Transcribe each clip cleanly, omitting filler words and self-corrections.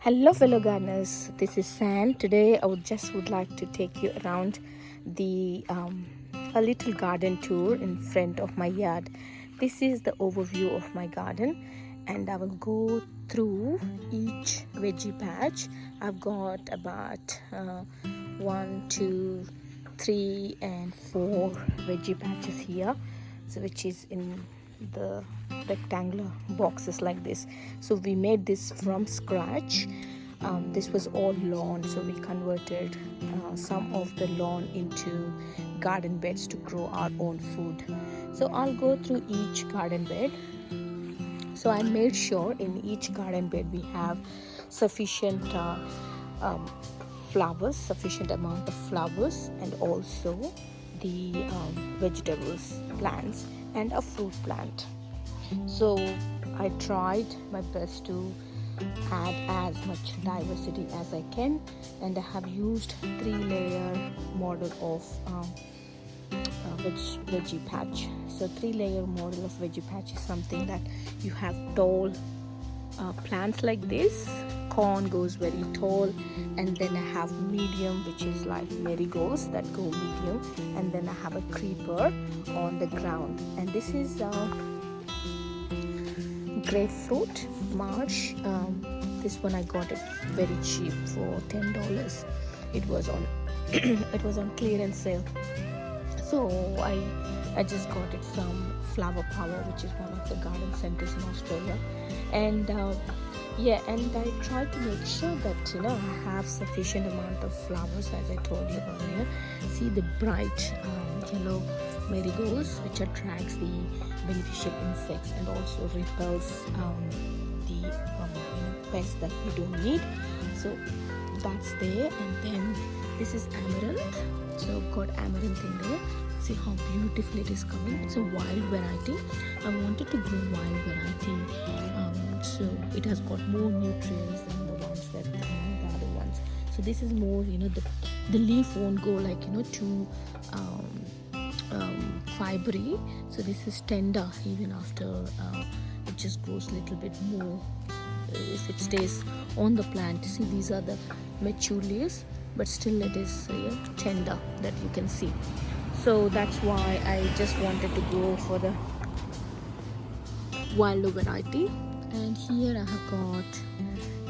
Hello fellow gardeners, this is San. Today I would like to take you around the a little garden tour in front of my yard. This is the overview of my garden and I will go through each veggie patch. I've got about 1, 2, 3 and 4 veggie patches here, so which is in the rectangular boxes like this. So we made this from scratch. This was all lawn, so we converted some of the lawn into garden beds to grow our own food. So I'll go through each garden bed. So I made sure in each garden bed we have sufficient flowers, sufficient amount of flowers, and also the vegetables, plants, and a fruit plant. So I tried my best to add as much diversity as I can, and I have used 3-layer model of veggie patch. So 3-layer model of veggie patch is something that you have tall plants like this. Corn goes very tall, and then I have medium, which is like marigolds that go medium, and then I have a creeper on the ground. And this is grapefruit marsh. This one I got it very cheap for $10. It was on it was on clearance sale. So I just got it from Flower Power, which is one of the garden centers in Australia. And and I try to make sure that I have sufficient amount of flowers, as I told you earlier. See the bright yellow marigolds, which attracts the beneficial insects and also repels the pests that we don't need. So that's there. And then this is amaranth. So got amaranth in there. See how beautiful it is coming. It's a wild variety. I wanted to grow wild variety, so it has got more nutrients than the ones that the other ones. So this is more, the leaf won't go like too fibery. So this is tender even after it just grows a little bit more if it stays on the plant. See, these are the mature leaves, but still it is tender, that you can see. So that's why I just wanted to go for the wilder variety. And here I have got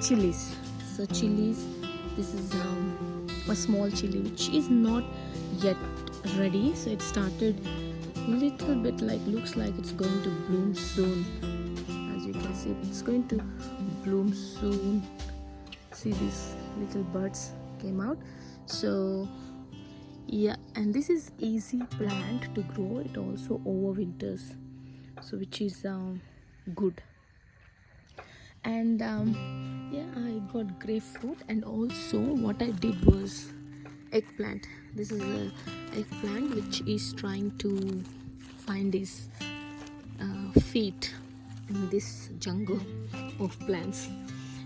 chilies. So chilies, this is a small chili which is not yet ready. So it started a little bit, looks like it's going to bloom soon. As you can see, it's going to bloom soon. See, these little buds came out. So yeah, and this is easy plant to grow. It also overwinters, so which is good. And I got grapefruit, and also what I did was eggplant. This is a eggplant which is trying to find his feet in this jungle of plants.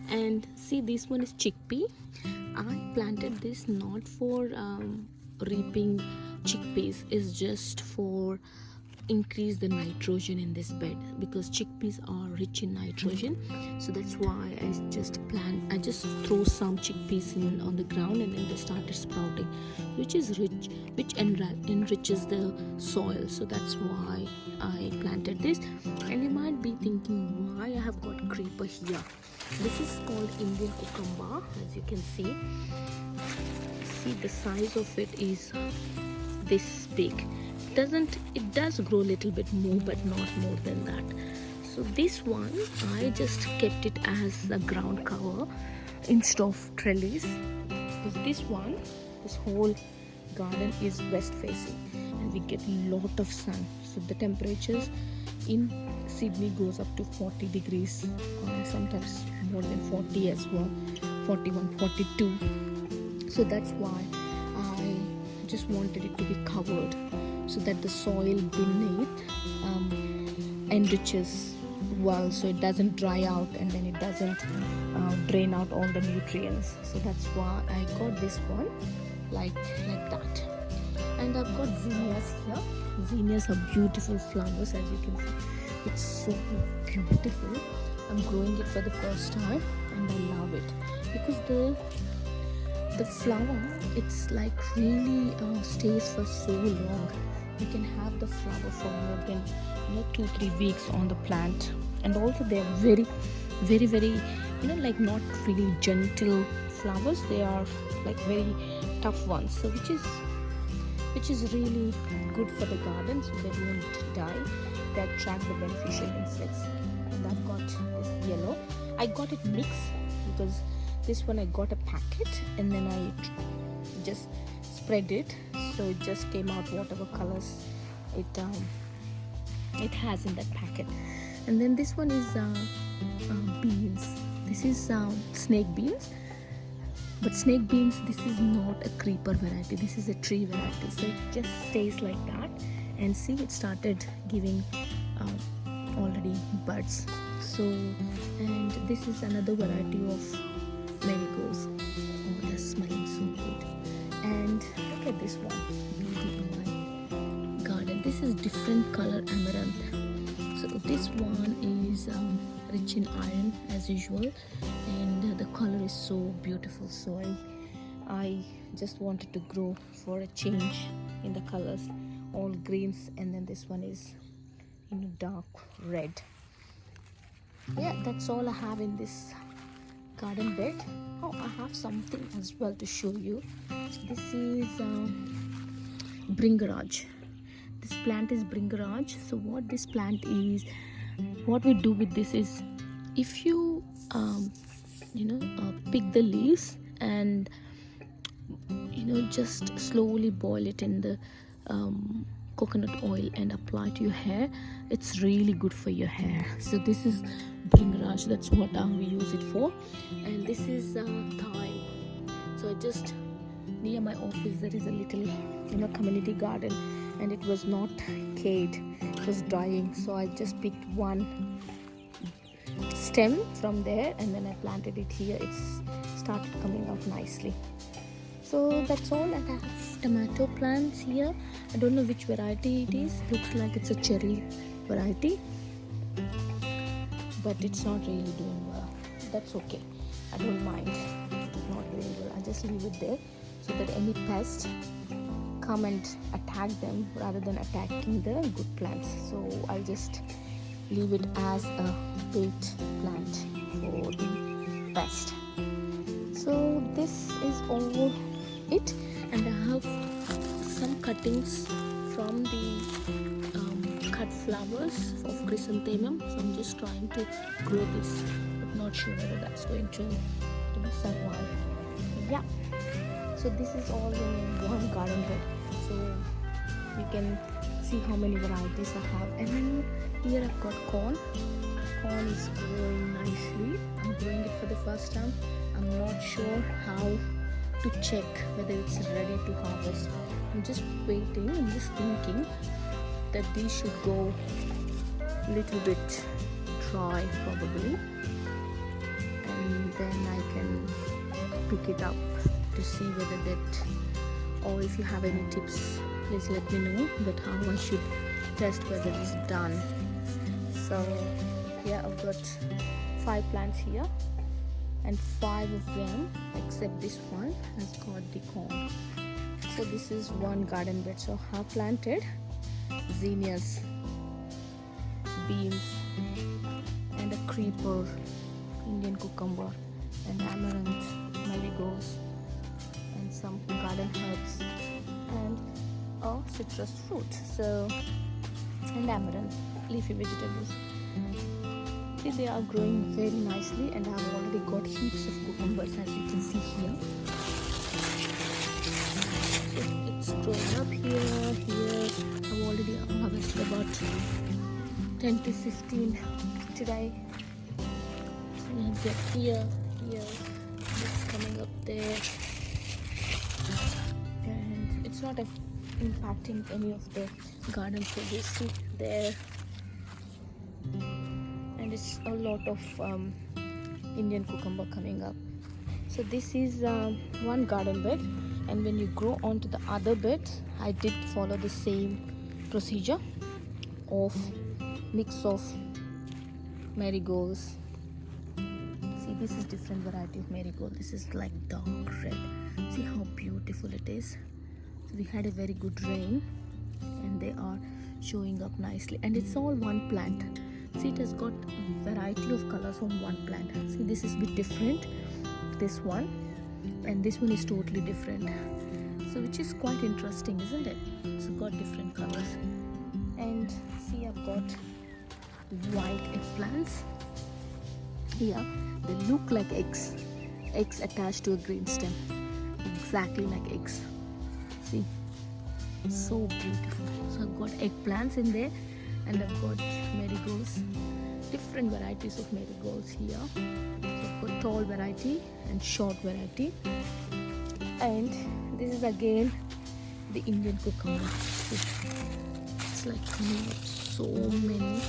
And see, this one is chickpea. I planted this not for reaping chickpeas, is just for increase the nitrogen in this bed, because chickpeas are rich in nitrogen. So that's why I just throw some chickpeas in on the ground, and then they started sprouting, which is rich, which enriches the soil. So that's why I planted this. And you might be thinking why I have got creeper here. This is called Indian cucumber, as you can see. See, the size of it is this big. It does grow a little bit more, but not more than that. So this one I just kept it as a ground cover instead of trellis, because this whole garden is west facing and we get a lot of sun. So the temperatures in Sydney goes up to 40 degrees, sometimes more than 40 as well, 41, 42. So that's why I just wanted it to be covered, so that the soil beneath enriches well, so it doesn't dry out and then it doesn't drain out all the nutrients. So that's why I got this one like that. And I've got zinnias here. Zinnias are beautiful flowers, as you can see. It's so beautiful. I'm growing it for the first time and I love it because the flower, it's like really stays for so long. You can have the flower for more than 2-3 weeks on the plant. And also they are very like not really gentle flowers. They are like very tough ones, so which is really good for the garden, so they won't die. They attract the beneficial insects. And I've got this yellow. I got it mixed because this one I got a packet and then I just spread it, so it just came out whatever colors it has in that packet. And then this one is beans. This is snake beans, but snake beans, this is not a creeper variety, this is a tree variety, so it just stays like that. And see, it started giving already buds. So, and this is another variety of marigolds. Oh, they're smelling so good. And look at this one, beauty in my garden. This is different color amaranth. So this one is rich in iron as usual, and the color is so beautiful. So I just wanted to grow for a change in the colors, all greens, and then this one is dark red. Yeah, that's all I have in this garden bed. Oh, I have something as well to show you. This is Bringaraj. This plant is Bringaraj. So what this plant is, what we do with this is, if you pick the leaves and just slowly boil it in the coconut oil and apply to your hair, it's really good for your hair. So this is Bringaraj, that's what we use it for. And this is thyme. So just near my office there is a little community garden, and it was not cared, it was dying, so I just picked one stem from there and then I planted it here. It's started coming out nicely. So that's all. I have tomato plants here. I don't know which variety it is. Looks like it's a cherry variety, but it's not really doing well. That's okay, I don't mind if it is not doing well. I just leave it there so that any pest come and attack them rather than attacking the good plants. So I'll just leave it as a bait plant for the pest. So this is all it, and I have some cuttings from the cut flowers of chrysanthemum. So I'm just trying to grow this, but not sure whether that's going to be survive. Yeah, so this is all in one garden bed, so you can see how many varieties I have. And then here I've got corn. Corn is growing nicely. I'm growing it for the first time. I'm not sure how to check whether it's ready to harvest. I'm just waiting. I'm just thinking that these should go a little bit dry probably, and then I can pick it up to see whether that, or if you have any tips, please let me know that how I should test whether it's done. So here I've got 5 plants here, and 5 of them except this one has got the corn. So this is one garden bed. So I have planted zinnias, beans, and a creeper, Indian cucumber, and amaranth, marigolds, and some garden herbs, and a citrus fruit. So, and amaranth, leafy vegetables. See, they are growing very nicely, and I have already got heaps of cucumbers, as you can see here. So it's growing up here. I've already harvested about 10 to 15 today. So you have got here, it's coming up there, and it's not impacting any of the garden produce. See there. And it's a lot of Indian cucumber coming up. So this is one garden bed, and when you grow onto the other bed, I did follow the same procedure of mix of marigolds, this is different variety of marigold. This is like dark red. See how beautiful it is. So we had a very good rain and they are showing up nicely, and it's all one plant. See, it has got a variety of colors on one plant. See, this is a bit different, this one, and this one is totally different. So which is quite interesting, isn't it? It's got different colors. And see, I've got white eggplants here. They look like eggs attached to a green stem, exactly like eggs. See, so beautiful. So I've got eggplants in there, and I've got marigolds, different varieties of marigolds here. So I've got tall variety and short variety, and this is again the Indian cucumber. It's like coming up so many.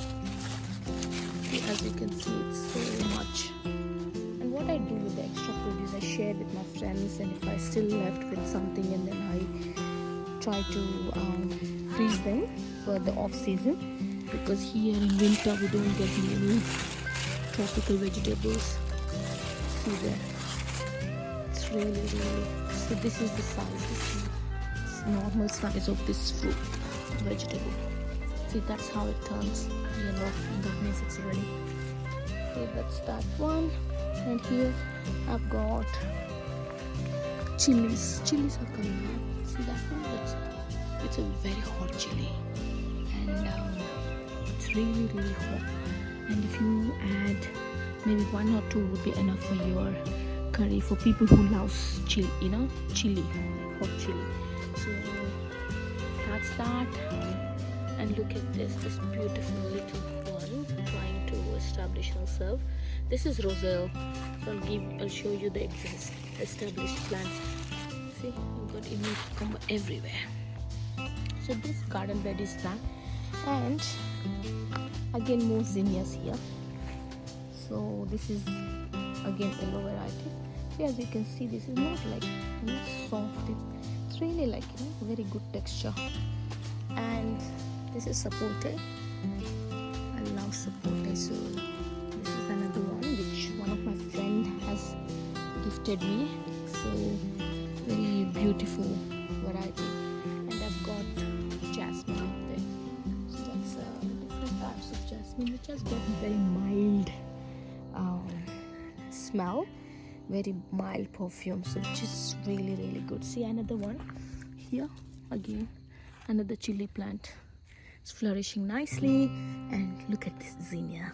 See, as you can see, it's so much. And what I do with the extra produce, I share with my friends, and if I still left with something, and then I try to freeze them for the off season, because here in winter we don't get many tropical vegetables. See there, it's really. So this is the size. This is normal size of this fruit vegetable. See, that's how it turns yellow, and that means it's ready. Okay, that's that one. And here I've got chilies. Chilies are coming up. See that one? It's a very hot chili, and it's really hot. And if you add maybe 1 or 2 would be enough for your curry, for people who love chili, chili, hot chili. So that's that. And look at this beautiful little one trying to establish herself. This is roselle. So I'll show you the established plant. See, you've got Indian cucumber everywhere. So this garden bed is that, and again more zinnias here. So this is again yellow variety. See, as you can see, this is not like soft. It's really like very good texture. And this is sapote. I love sapote. So this is another one which one of my friend has gifted me. So very beautiful variety. And I've got jasmine up there. So that's different types of jasmine, which has got very mild smell, very mild perfume. So which is really good. See, another one here again, another chili plant. It's flourishing nicely, and look at this zinnia.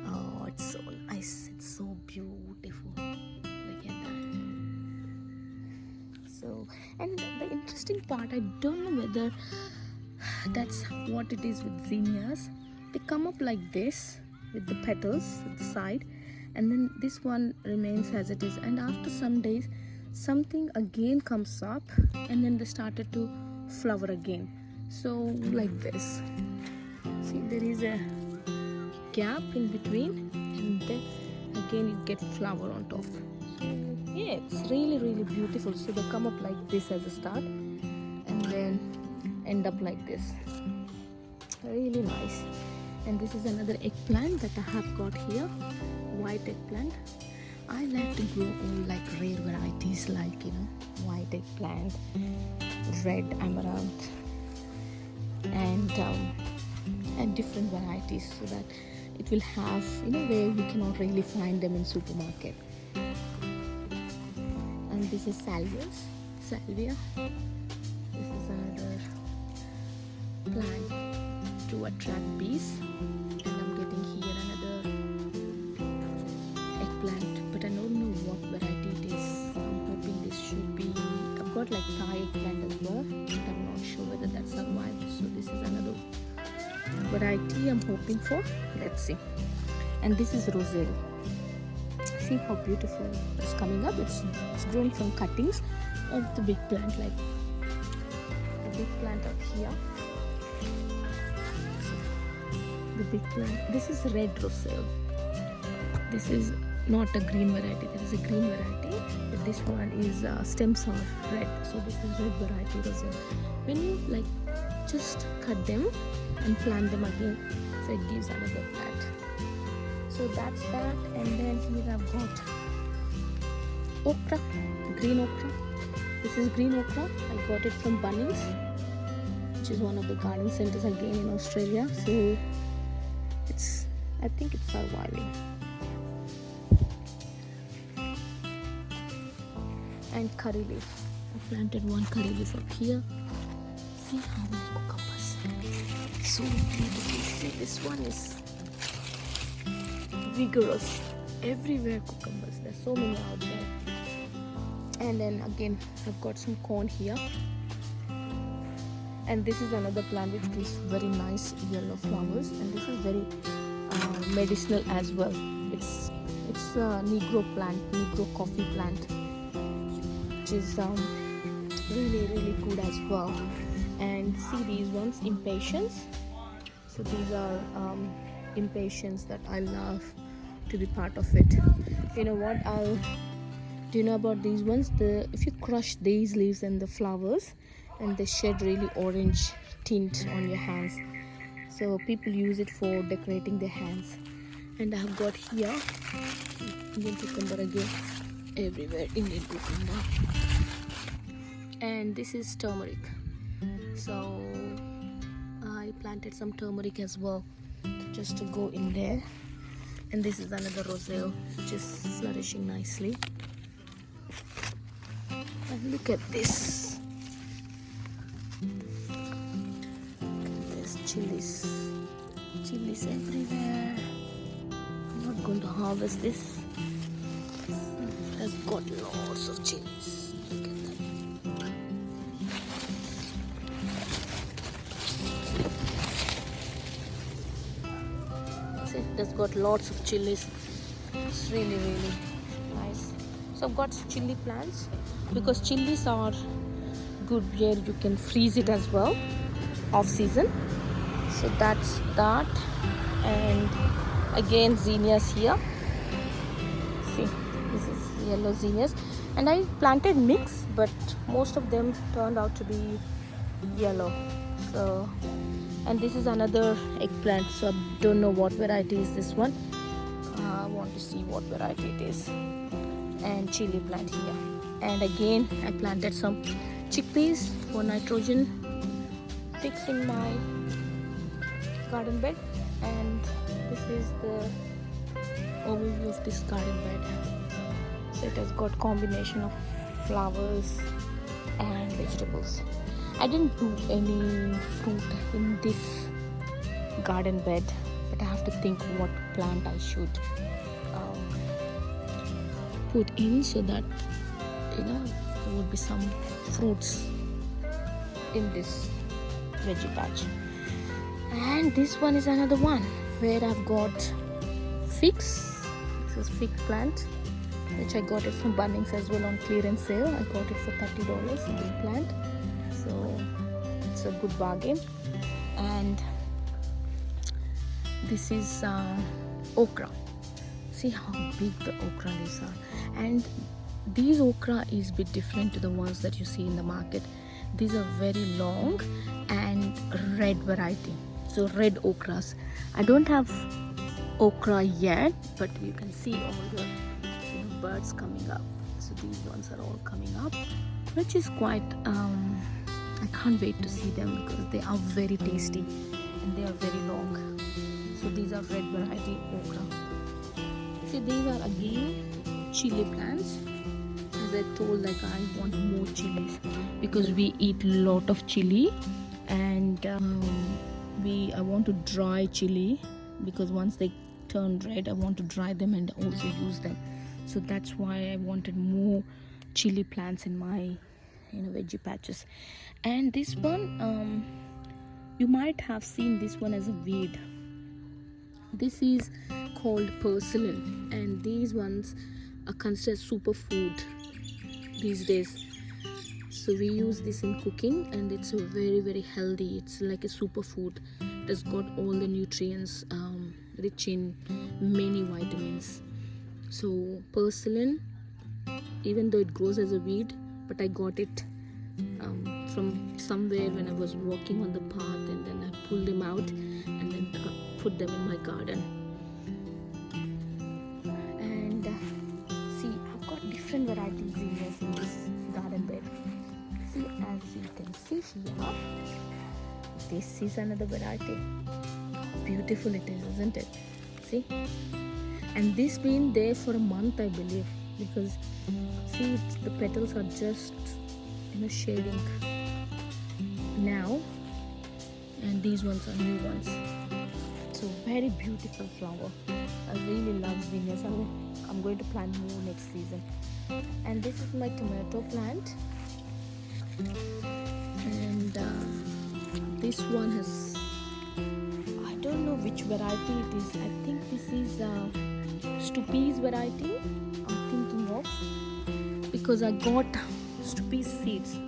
Oh, it's so nice. It's so beautiful. Look at that. So, and the interesting part, I don't know whether that's what it is with zinnias. They come up like this with the petals at the side, and then this one remains as it is, and after some days something again comes up, and then they started to flower again. So like this. See, there is a gap in between, and then again it gets flower on top. So yeah, it's really beautiful. So they come up like this as a start, and then end up like this. Really nice. And this is another eggplant that I have got here, white eggplant. I like to grow all like rare varieties, like white eggplant, red amaranth, and different varieties, so that it will have where we cannot really find them in supermarket. And this is salvia. This is another plant to attract bees, and I'm getting here another eggplant, but I don't know what variety it is. I'm hoping this should be, I've got like Thai eggplant as well, but I'm not sure whether that survived. So this is another variety I'm hoping for. Let's see. And this is roselle. See how beautiful it's coming up. It's grown from cuttings of the big plant, like the big plant up here. The big plant. This is red roselle. This is not a green variety. There is a green variety, but this one is stems are red. So this is red variety roselle. When you just cut them and plant them again, so it gives another plant. So that's that. And then here I've got okra, green okra. This is green okra. I got it from Bunnings, which is one of the garden centers again in Australia. So I think it's surviving. And curry leaf. I planted one curry leaf up here. See how many cucumbers. So beautiful. See, this one is vigorous. Everywhere cucumbers. There's so many out there. And then again, I've got some corn here. And this is another plant which gives very nice yellow flowers. And this is very medicinal as well. It's a Negro plant, Negro coffee plant, which is really good as well. And see these ones, impatiens. So these are impatiens that I love to be part of it. You know what? Do you know about these ones? If you crush these leaves and the flowers, and they shed really orange tint on your hands. So people use it for decorating their hands. And I have got here Indian cucumber again, everywhere Indian cucumber. And this is turmeric. So I planted some turmeric as well, just to go in there. And this is another roselle, which is flourishing nicely. And look at this. There's chilies everywhere. I'm not going to harvest this. It has got lots of chilies. Look at that. See, it has got lots of chilies. It's really nice. So I've got chili plants because chilies are good where you can freeze it as well off season. So that's that. And again, zinnias here. See, this is yellow zinnias. And I planted mix, but most of them turned out to be yellow. So, and this is another eggplant. So I don't know what variety is this one. I want to see what variety it is. And chili plant here. And again, I planted some chickpeas for nitrogen picks in my garden bed. And this is the overview of this garden bed. So it has got combination of flowers and vegetables. I didn't do any fruit in this garden bed, but I have to think what plant I should put in so that there would be some fruits in this veggie patch. And this one is another one where I've got figs. This is fig plant, which I got it from Bunnings as well on clearance sale. I got it for $30 a big plant, so it's a good bargain. And this is okra. See how big the okra leaves are. And these okra is a bit different to the ones that you see in the market. These are very long and red variety. So red okras. I don't have okra yet, but you can see all the birds coming up. So these ones are all coming up, which is quite I can't wait to see them because they are very tasty and they are very long. So these are red variety okra. See, these are again chili plants. As I told, like I want more chilies because we eat a lot of chili, and I want to dry chili because once they turn red, I want to dry them and also use them. So that's why I wanted more chili plants in my veggie patches. And this one, you might have seen this one as a weed. This is called purslane, and these ones are considered superfood these days. So we use this in cooking, and it's very healthy. It's like a superfood. It has got all the nutrients, rich in many vitamins. So purslane, even though it grows as a weed, but I got it from somewhere when I was walking on the path, and then I pulled them out and then put them in my garden. this is another variety. Beautiful it is, isn't it? See? And this been there for a month, I believe, because see, the petals are just shading now, and these ones are new ones. So very beautiful flower. I really love zinnias. I'm going to plant more next season. And this is my tomato plant, and this one has, I don't know which variety it is. I think this is Stuppi's variety I'm thinking of, because I got Stuppi's seeds.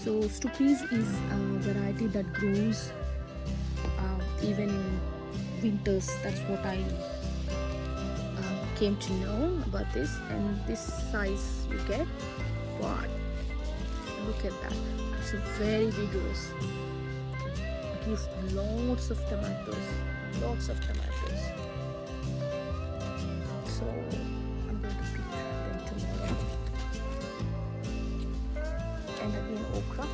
So Stuppi's is a variety that grows even in winters. That's what I came to know about this. And this size you get, wow, look at that. It's very vigorous. It gives lots of tomatoes. So I'm going to pick them tomorrow. And again, okra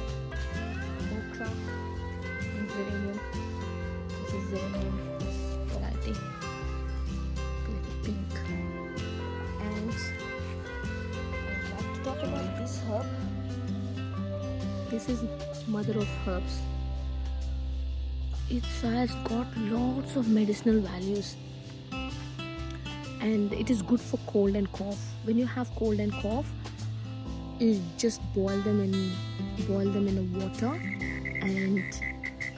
and geranium. This is geranium variety, pink. And I'd like to talk about this herb. This is mother of herbs. It has got lots of medicinal values, and it is good for cold and cough. When you have cold and cough, you just boil them in a water and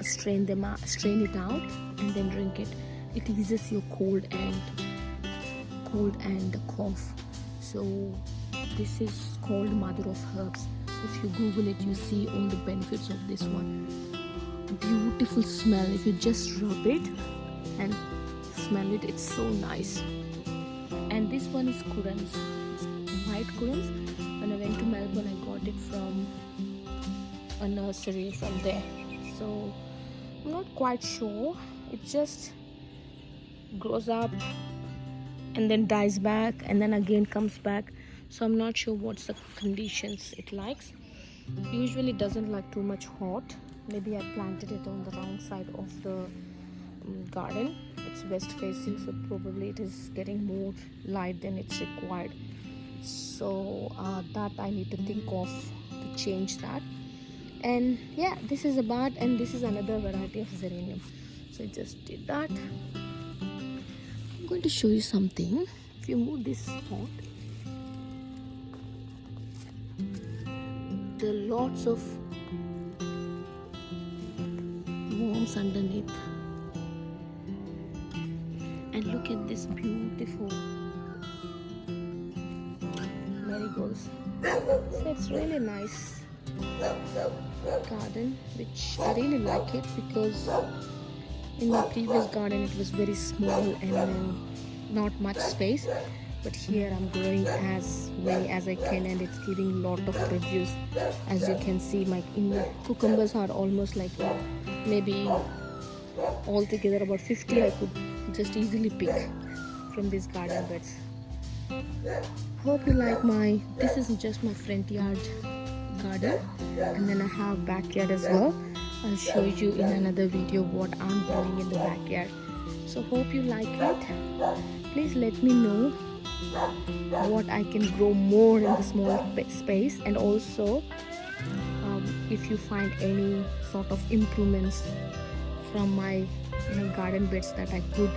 strain it out and then drink it. It eases your cold and cough. So this is called mother of herbs. If you Google it, you see all the benefits of this one. Beautiful smell. If you just rub it and smell it, it's so nice. And this one is currants. It's white currants. When I went to Melbourne, I got it from a nursery from there. So I'm not quite sure. It just grows up and then dies back and then again comes back. So I'm not sure what's the conditions it likes. Usually it doesn't like too much hot. Maybe I planted it on the wrong side of the garden. It's west facing, so probably it is getting more light than it's required. So that I need to think of to change that. And yeah, this is about, and this is another variety of geranium. So I just did that. I'm going to show you something. If you move this pot, there are lots of worms underneath. And look at this beautiful marigolds. So it's really nice garden, which I really like it, because in my previous garden it was very small and not much space, but here I'm growing as many as I can, and it's giving lot of produce. As you can see, my cucumbers are almost like maybe altogether about 50 I could just easily pick from these garden beds. Hope you like this is just my front yard garden, and then I have backyard as well. I'll show you in another video what I'm doing in the backyard. So hope you like it. Please let me know what I can grow more in the small space, and also if you find any sort of improvements from my garden beds that I could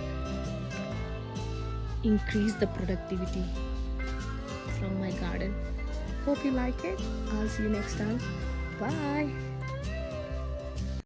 increase the productivity from my garden. Hope you like it. I'll see you next time. Bye.